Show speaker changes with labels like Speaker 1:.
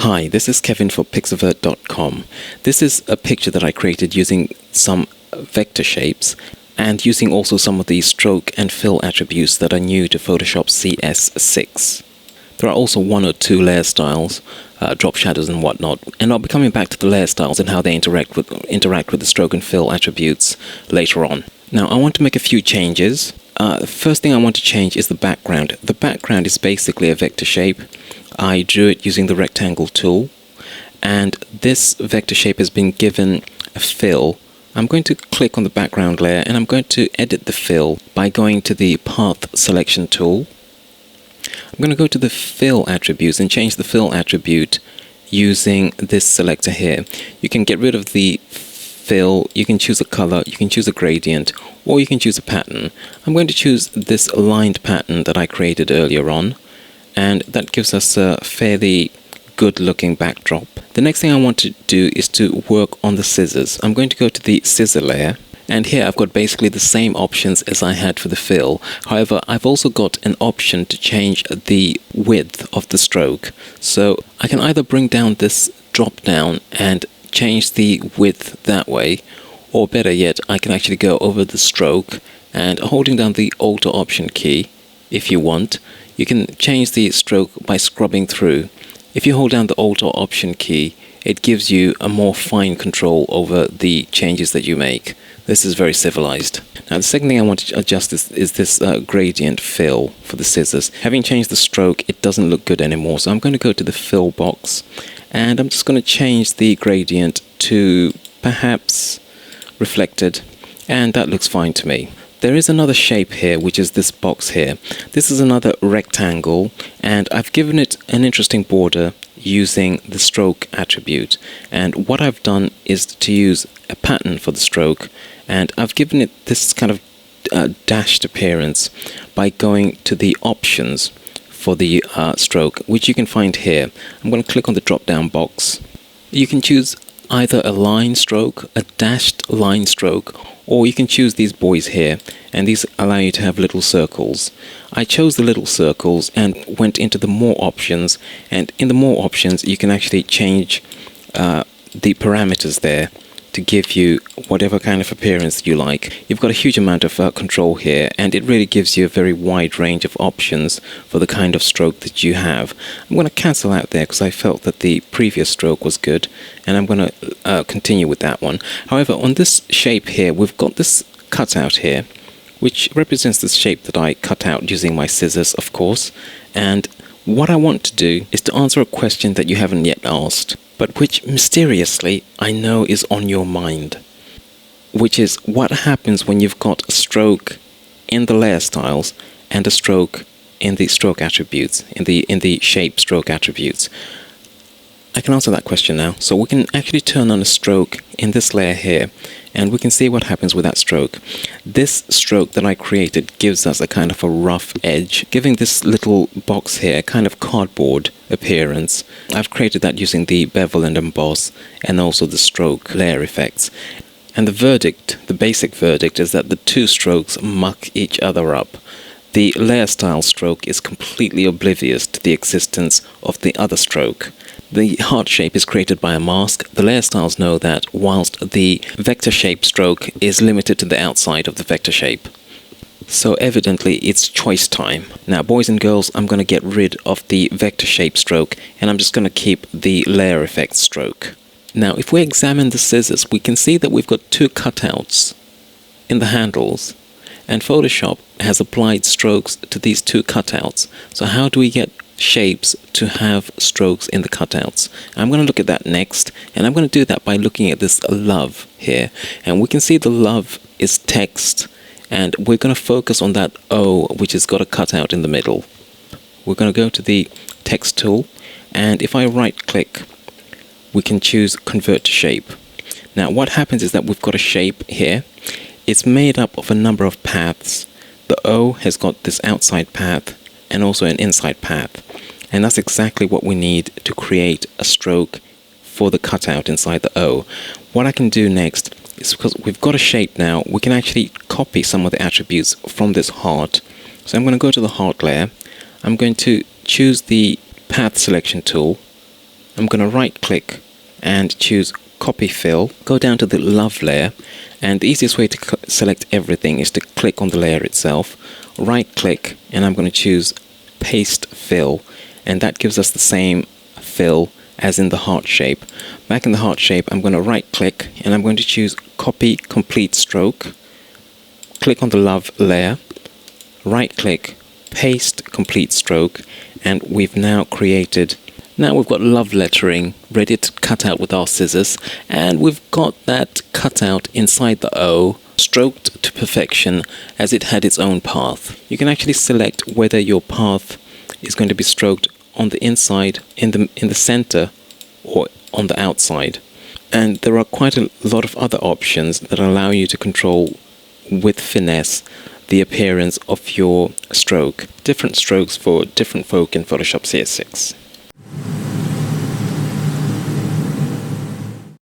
Speaker 1: Hi, this is Kevin for Pixavert.com. This is a picture that I created using some vector shapes and using also some of the stroke and fill attributes that are new to Photoshop CS6. There are also one or two layer styles, drop shadows and whatnot, and I'll be coming back to the layer styles and how they interact with the stroke and fill attributes later on. Now I want to make a few changes. The first thing I want to change is the background. The background is basically a vector shape. I drew it using the rectangle tool, and this vector shape has been given a fill. I'm going to click on the background layer and I'm going to edit the fill by going to the path selection tool. I'm going to go to the fill attributes and change the fill attribute using this selector here. You can get rid of the fill, you can choose a color, you can choose a gradient, or you can choose a pattern. I'm going to choose this aligned pattern that I created earlier on, and that gives us a fairly good looking backdrop. The next thing I want to do is to work on the scissors. I'm going to go to the scissor layer, and here I've got basically the same options as I had for the fill. However, I've also got an option to change the width of the stroke. So I can either bring down this drop down and change the width that way, or better yet, I can actually go over the stroke and holding down the alter option key, if you want, you can change the stroke by scrubbing through. If you hold down the alter option key, it gives you a more fine control over the changes that you make. This is very civilized. Now the second thing I want to adjust is this gradient fill for the scissors. Having changed the stroke, it doesn't look good anymore, so I'm going to go to the fill box and I'm just going to change the gradient to perhaps reflected, and that looks fine to me. There is another shape here, which is this box here. This is another rectangle, and I've given it an interesting border using the stroke attribute. And what I've done is to use a pattern for the stroke, and I've given it this kind of dashed appearance by going to the options for the stroke, which you can find here. I'm going to click on the drop down box. You can choose either a line stroke, a dashed line stroke, or you can choose these boys here, and these allow you to have little circles. I chose the little circles and went into the more options, and in the more options you can actually change the parameters there to give you whatever kind of appearance you like. You've got a huge amount of control here, and it really gives you a very wide range of options for the kind of stroke that you have. I'm going to cancel out there because I felt that the previous stroke was good, and I'm going to continue with that one. However, on this shape here, we've got this cutout here, which represents the shape that I cut out using my scissors, of course. And what I want to do is to answer a question that you haven't yet asked, but which mysteriously I know is on your mind, which is what happens when you've got a stroke in the layer styles and a stroke in the stroke attributes, in the shape stroke attributes. I can answer that question now. So we can actually turn on a stroke in this layer here, and we can see what happens with that stroke. This stroke that I created gives us a kind of a rough edge, giving this little box here a kind of cardboard appearance. I've created that using the bevel and emboss and also the stroke layer effects. And the verdict, the basic verdict, is that the two strokes muck each other up. The layer style stroke is completely oblivious to the existence of the other stroke. The heart shape is created by a mask. The layer styles know that, whilst the vector shape stroke is limited to the outside of the vector shape. So evidently it's choice time. Now boys and girls, I'm going to get rid of the vector shape stroke and I'm just going to keep the layer effect stroke. Now if we examine the scissors, we can see that we've got two cutouts in the handles, and Photoshop has applied strokes to these two cutouts. So how do we get shapes to have strokes in the cutouts? I'm going to look at that next, and I'm going to do that by looking at this love here, and we can see the love is text, and we're going to focus on that O, which has got a cutout in the middle. We're going to go to the text tool, and if I right click, we can choose convert to shape. Now what happens is that we've got a shape here. It's made up of a number of paths. The O has got this outside path and also an inside path, and that's exactly what we need to create a stroke for the cutout inside the O. What I can do next is, because we've got a shape now, we can actually copy some of the attributes from this heart. So I'm going to go to the heart layer. I'm going to choose the path selection tool. I'm going to right click and choose copy fill, go down to the love layer, and the easiest way to select everything is to click on the layer itself, right click, and I'm going to choose paste fill, and that gives us the same fill as in the heart shape. Back in the heart shape, I'm going to right click and I'm going to choose copy complete stroke, click on the love layer, right click, paste complete stroke, and we've now created, now we've got love lettering ready to cut out with our scissors, and we've got that cut out inside the O, stroked to perfection as it had its own path. You can actually select whether your path is going to be stroked on the inside, in the center, or on the outside. And there are quite a lot of other options that allow you to control with finesse the appearance of your stroke. Different strokes for different folk in Photoshop CS6.